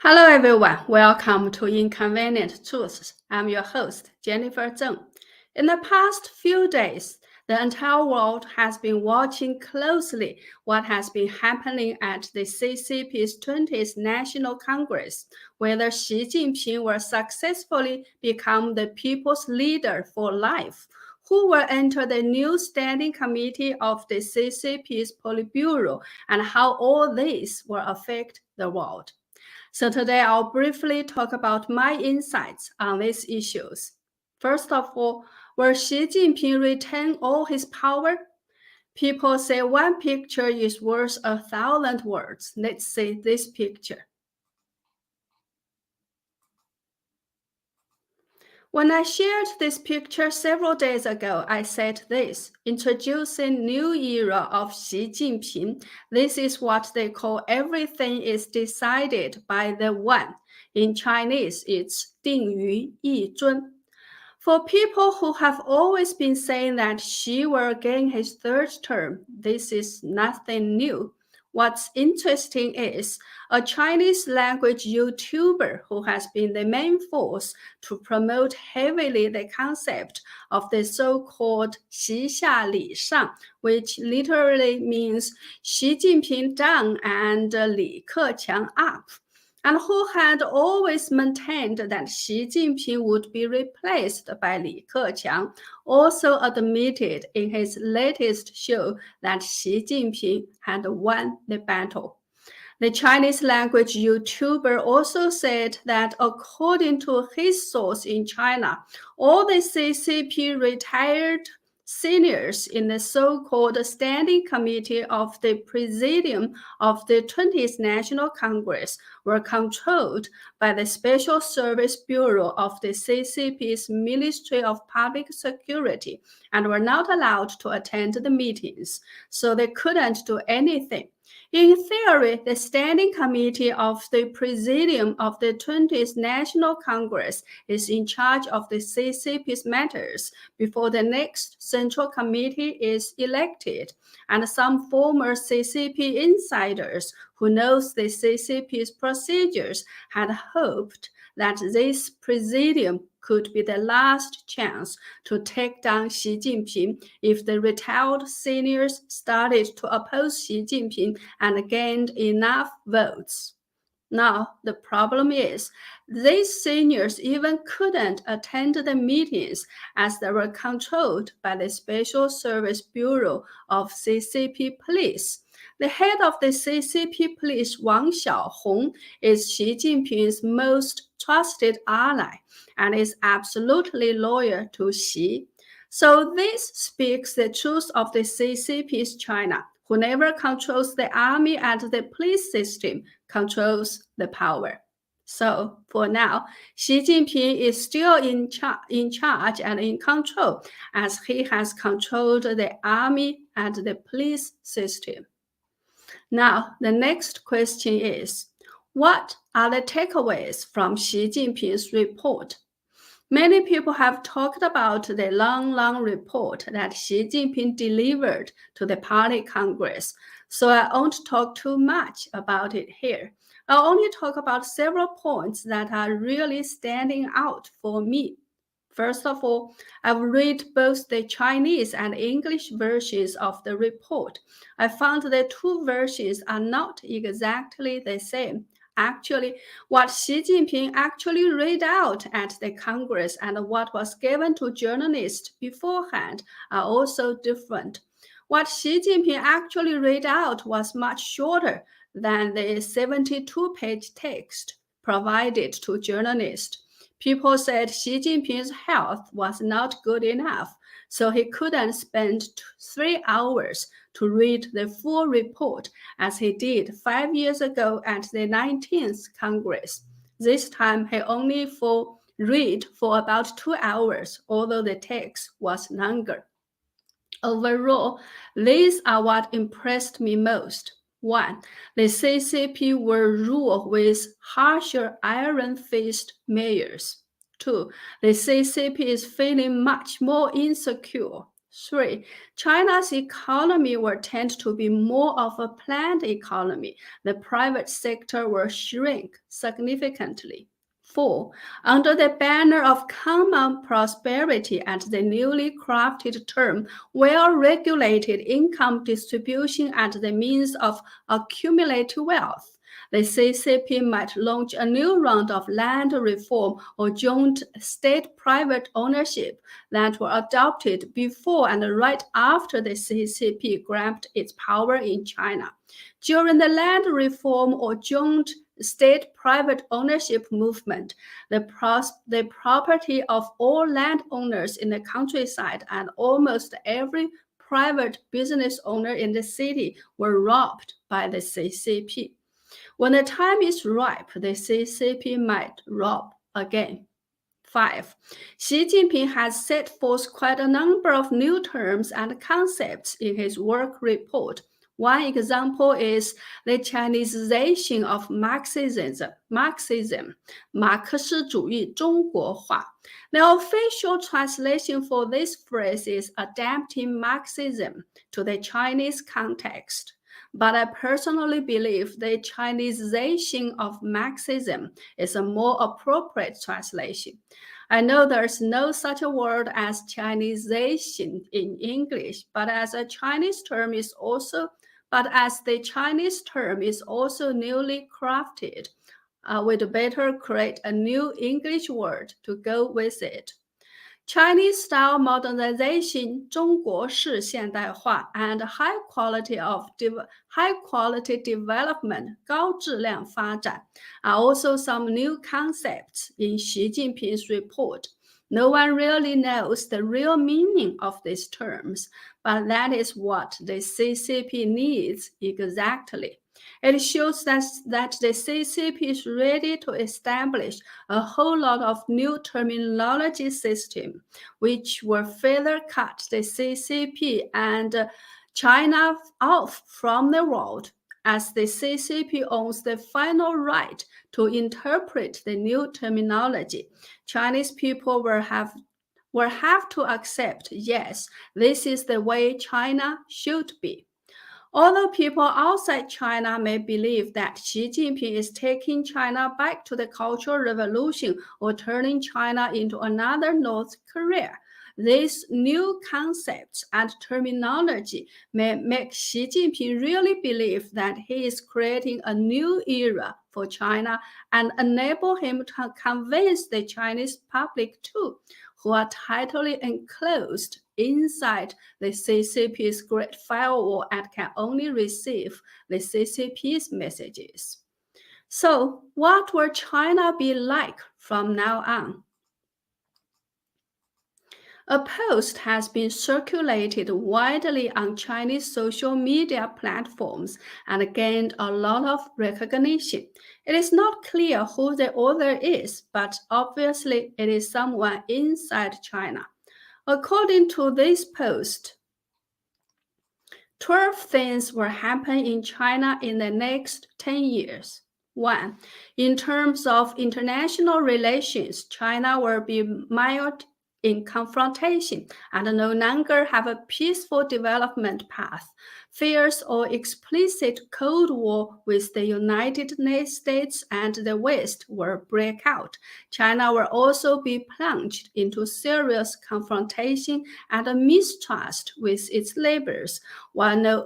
Hello everyone, welcome to Inconvenient Truths. I'm your host, Jennifer Zeng. In the past few days, the entire world has been watching closely what has been happening at the CCP's 20th National Congress, whether Xi Jinping will successfully become the people's leader for life, who will enter the new standing committee of the CCP's Politburo, and how all this will affect the world. So today I'll briefly talk about my insights on these issues. First of all, will Xi Jinping retain all his power? People say one picture is worth 1,000 words. Let's see this picture. When I shared this picture several days ago, I said this, introducing new era of Xi Jinping. This is what they call everything is decided by the one. In Chinese, it's 定于一尊. For people who have always been saying that Xi will gain his third term, this is nothing new. What's interesting is a Chinese language YouTuber who has been the main force to promote heavily the concept of the so-called 习下礼上, which literally means Xi Jinping down and Li Keqiang up, and who had always maintained that Xi Jinping would be replaced by Li Keqiang, also admitted in his latest show that Xi Jinping had won the battle. The Chinese language YouTuber also said that according to his source in China, all the CCP retired seniors in the so-called Standing Committee of the Presidium of the 20th National Congress were controlled by the Special Service Bureau of the CCP's Ministry of Public Security and were not allowed to attend the meetings, so they couldn't do anything. In theory, the Standing Committee of the Presidium of the 20th National Congress is in charge of the CCP's matters before the next Central Committee is elected, and some former CCP insiders who knows the CCP's procedures had hoped that this presidium could be the last chance to take down Xi Jinping if the retired seniors started to oppose Xi Jinping and gained enough votes. Now, the problem is, these seniors even couldn't attend the meetings as they were controlled by the Special Service Bureau of CCP Police. The head of the CCP Police, Wang Xiaohong, is Xi Jinping's most trusted ally and is absolutely loyal to Xi. So this speaks the truth of the CCP's China. Whoever controls the army and the police system controls the power. So for now, Xi Jinping is still in charge and in control, as he has controlled the army and the police system. Now, the next question is, what are the takeaways from Xi Jinping's report? Many people have talked about the long report that Xi Jinping delivered to the Party Congress, so I won't talk too much about it here. I'll only talk about several points that are really standing out for me. First of all, I've read both the Chinese and English versions of the report. I found the two versions are not exactly the same. Actually, what Xi Jinping actually read out at the Congress and what was given to journalists beforehand are also different. What Xi Jinping actually read out was much shorter than the 72-page text provided to journalists. People said Xi Jinping's health was not good enough, so he couldn't spend 3 hours to read the full report as he did 5 years ago at the 19th Congress. This time he only read for about 2 hours, although the text was longer. Overall, these are what impressed me most. 1. The CCP will rule with harsher iron-fist measures. 2. The CCP is feeling much more insecure. 3. China's economy will tend to be more of a planned economy. The private sector will shrink significantly. 4. Under the banner of common prosperity and the newly crafted term well-regulated income distribution and the means of accumulating wealth, the CCP might launch a new round of land reform or joint state-private ownership that were adopted before and right after the CCP grabbed its power in China. During the land reform or joint state-private ownership movement, the property of all landowners in the countryside and almost every private business owner in the city were robbed by the CCP. When the time is ripe, the CCP might rob again. 5. Xi Jinping has set forth quite a number of new terms and concepts in his work report. One example is the Chinesization of Marxism, 马克思主义中国化. The official translation for this phrase is adapting Marxism to the Chinese context. But I personally believe the Chinesization of Marxism is a more appropriate translation. I know there's no such a word as Chinesization in English, but as the Chinese term is also newly crafted, we'd better create a new English word to go with it. Chinese-style modernization, 中国式现代化, and high quality development, 高质量发展, are also some new concepts in Xi Jinping's report. No one really knows the real meaning of these terms, but that is what the CCP needs exactly. It shows that the CCP is ready to establish a whole lot of new terminology system, which will further cut the CCP and China off from the world, as the CCP owns the final right to interpret the new terminology. Chinese people will have to accept, yes, this is the way China should be. Although people outside China may believe that Xi Jinping is taking China back to the Cultural Revolution or turning China into another North Korea, these new concepts and terminology may make Xi Jinping really believe that he is creating a new era for China and enable him to convince the Chinese public too, who are tightly enclosed inside the CCP's great firewall and can only receive the CCP's messages. So, what will China be like from now on? A post has been circulated widely on Chinese social media platforms and gained a lot of recognition. It is not clear who the author is, but obviously it is someone inside China. According to this post, 12 things will happen in China in the next 10 years. 1. In terms of international relations, China will be mired in confrontation and no longer have a peaceful development path. Fierce or explicit Cold War with the United States and the West will break out. China will also be plunged into serious confrontation and mistrust with its neighbors, while no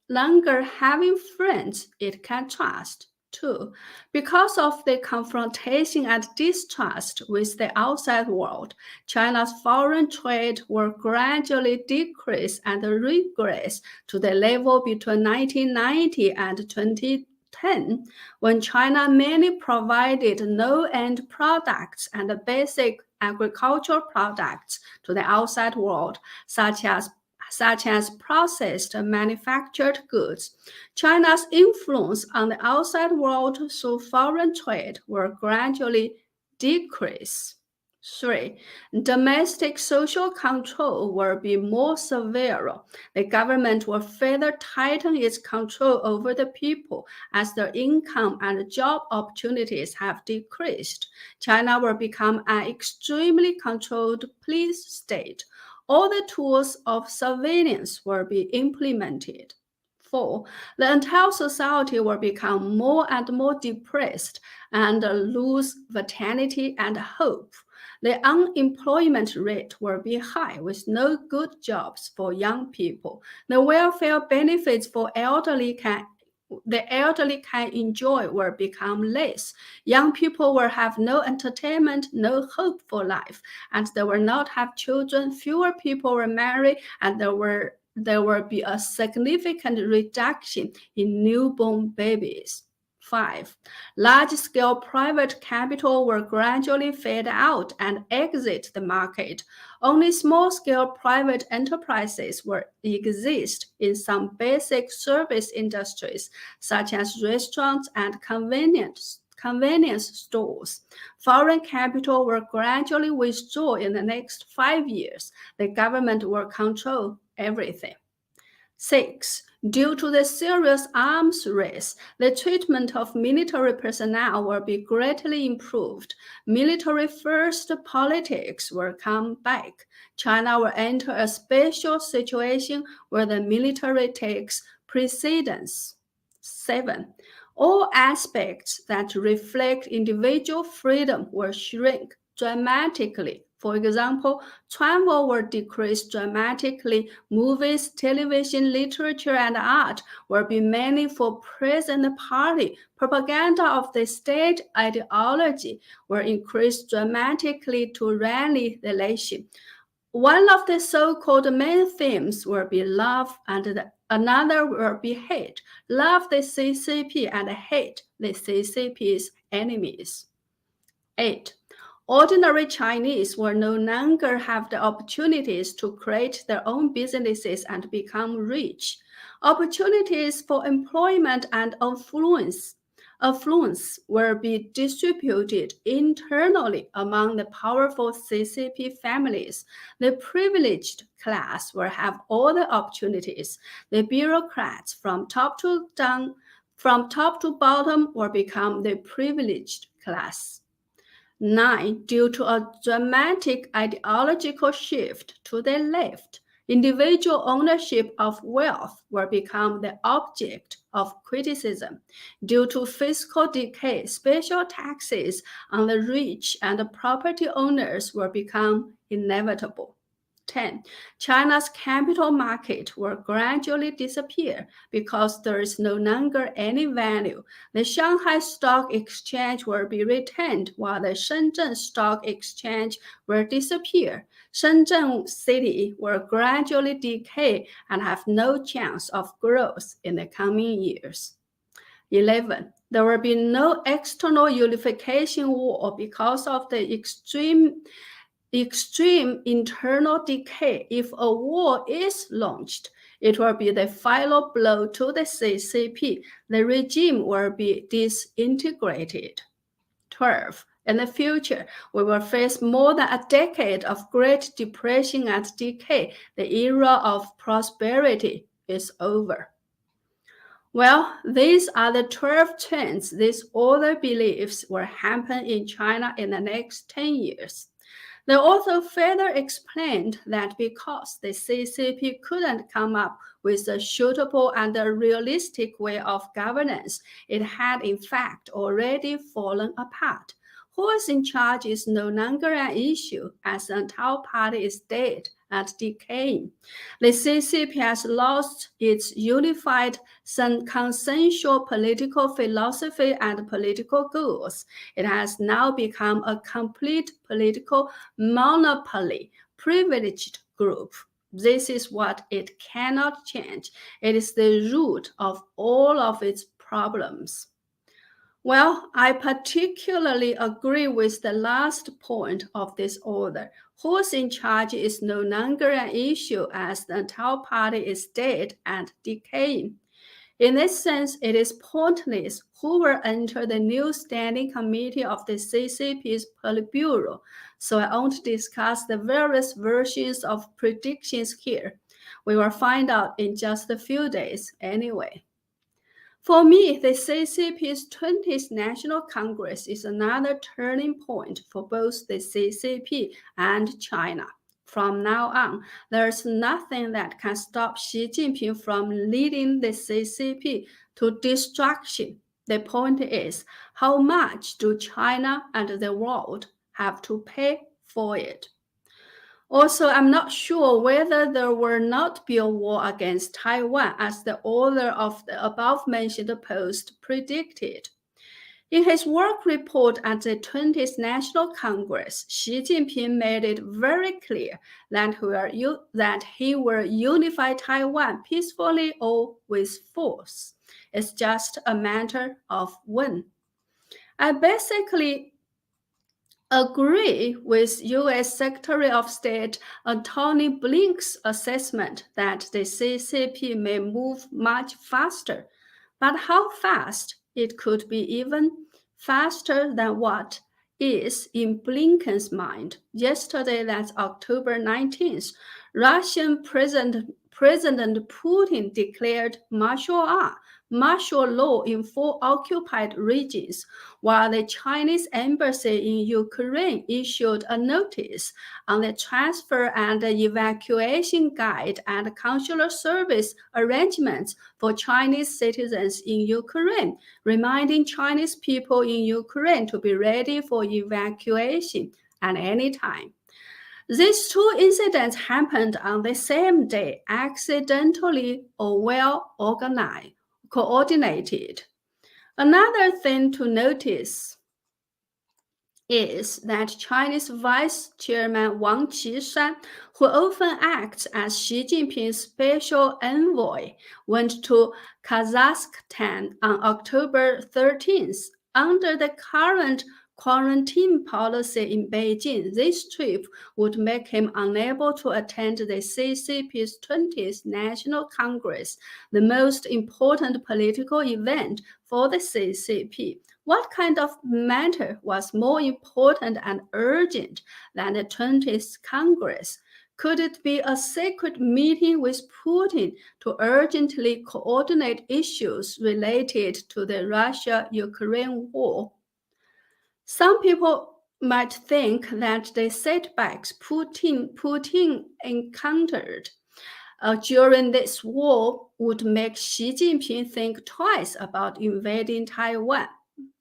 longer having friends it can trust. 2. Because of the confrontation and distrust with the outside world, China's foreign trade will gradually decrease and regress to the level between 1990 and 2010, when China mainly provided low-end products and basic agricultural products to the outside world, such as processed manufactured goods. China's influence on the outside world through foreign trade will gradually decrease. 3. Domestic social control will be more severe. The government will further tighten its control over the people as their income and job opportunities have decreased. China will become an extremely controlled police state. All the tools of surveillance will be implemented. 4. The entire society will become more and more depressed and lose vitality and hope. The unemployment rate will be high with no good jobs for young people. The welfare benefits for the elderly can enjoy will become less. Young people will have no entertainment, no hope for life, and they will not have children. Fewer people will marry, and there will be a significant reduction in newborn babies. 5. Large-scale private capital will gradually fade out and exit the market. Only small-scale private enterprises will exist in some basic service industries, such as restaurants and convenience stores. Foreign capital will gradually withdraw in the next 5 years. The government will control everything. 6. Due to the serious arms race, the treatment of military personnel will be greatly improved. Military-first politics will come back. China will enter a special situation where the military takes precedence. 7. All aspects that reflect individual freedom will shrink dramatically. For example, travel will decrease dramatically. Movies, television, literature, and art will be mainly for present party. Propaganda of the state ideology will increase dramatically to rally the nation. One of the so-called main themes will be love, and another will be hate. Love the CCP and hate the CCP's enemies. 8. Ordinary Chinese will no longer have the opportunities to create their own businesses and become rich. Opportunities for employment and affluence will be distributed internally among the powerful CCP families. The privileged class will have all the opportunities. The bureaucrats from top to bottom will become the privileged class. 9. Due to a dramatic ideological shift to the left, individual ownership of wealth will become the object of criticism. Due to fiscal decay, special taxes on the rich and the property owners will become inevitable. 10. China's capital market will gradually disappear because there is no longer any value. The Shanghai Stock Exchange will be retained while the Shenzhen Stock Exchange will disappear. Shenzhen City will gradually decay and have no chance of growth in the coming years. 11. There will be no external unification war because of the extreme internal decay. If a war is launched, it will be the final blow to the CCP. The regime will be disintegrated. 12. In the future, we will face more than a decade of Great Depression and decay. The era of prosperity is over. Well, these are the 12 trends this author believes will happen in China in the next 10 years. The author further explained that because the CCP couldn't come up with a suitable and a realistic way of governance, it had in fact already fallen apart. Who is in charge is no longer an issue, as the entire party is dead and decaying. The CCP has lost its unified consensual political philosophy and political goals. It has now become a complete political monopoly, privileged group. This is what it cannot change. It is the root of all of its problems. Well, I particularly agree with the last point of this author. Who's in charge is no longer an issue as the entire party is dead and decaying. In this sense, it is pointless who will enter the new standing committee of the CCP's Politburo, so I won't discuss the various versions of predictions here. We will find out in just a few days anyway. For me, the CCP's 20th National Congress is another turning point for both the CCP and China. From now on, there's nothing that can stop Xi Jinping from leading the CCP to destruction. The point is, how much do China and the world have to pay for it? Also, I'm not sure whether there will not be a war against Taiwan, as the author of the above-mentioned post predicted. In his work report at the 20th National Congress, Xi Jinping made it very clear that he will unify Taiwan peacefully or with force. It's just a matter of when. I basically agree with U.S. Secretary of State Tony Blink's assessment that the CCP may move much faster, but how fast? It could be even faster than what is in Blinken's mind. Yesterday, that's October 19th, Russian President Putin declared martial law in 4 occupied regions, while the Chinese embassy in Ukraine issued a notice on the transfer and evacuation guide and consular service arrangements for Chinese citizens in Ukraine, reminding Chinese people in Ukraine to be ready for evacuation at any time. These 2 incidents happened on the same day, accidentally or well coordinated. Another thing to notice is that Chinese Vice Chairman Wang Qishan, who often acts as Xi Jinping's special envoy, went to Kazakhstan on October 13th. Under the current quarantine policy in Beijing, this trip would make him unable to attend the CCP's 20th National Congress, the most important political event for the CCP. What kind of matter was more important and urgent than the 20th Congress? Could it be a secret meeting with Putin to urgently coordinate issues related to the Russia-Ukraine war? Some people might think that the setbacks Putin encountered during this war would make Xi Jinping think twice about invading Taiwan.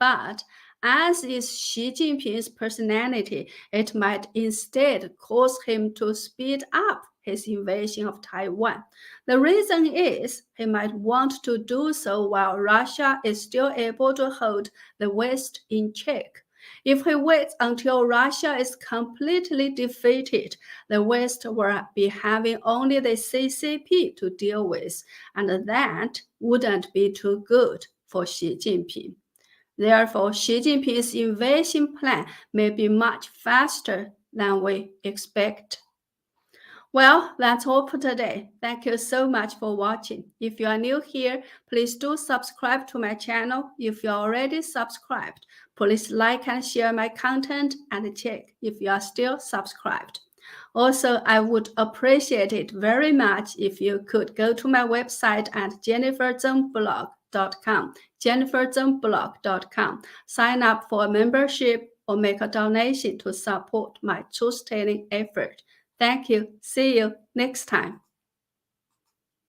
But as is Xi Jinping's personality, it might instead cause him to speed up his invasion of Taiwan. The reason is he might want to do so while Russia is still able to hold the West in check. If he waits until Russia is completely defeated, the West will be having only the CCP to deal with, and that wouldn't be too good for Xi Jinping. Therefore, Xi Jinping's invasion plan may be much faster than we expect. Well, that's all for today. Thank you so much for watching. If you are new here, please do subscribe to my channel. If you're already subscribed, please like and share my content and check if you are still subscribed. Also, I would appreciate it very much if you could go to my website at jenniferzengblog.com, sign up for a membership or make a donation to support my truth-telling effort. Thank you. See you next time.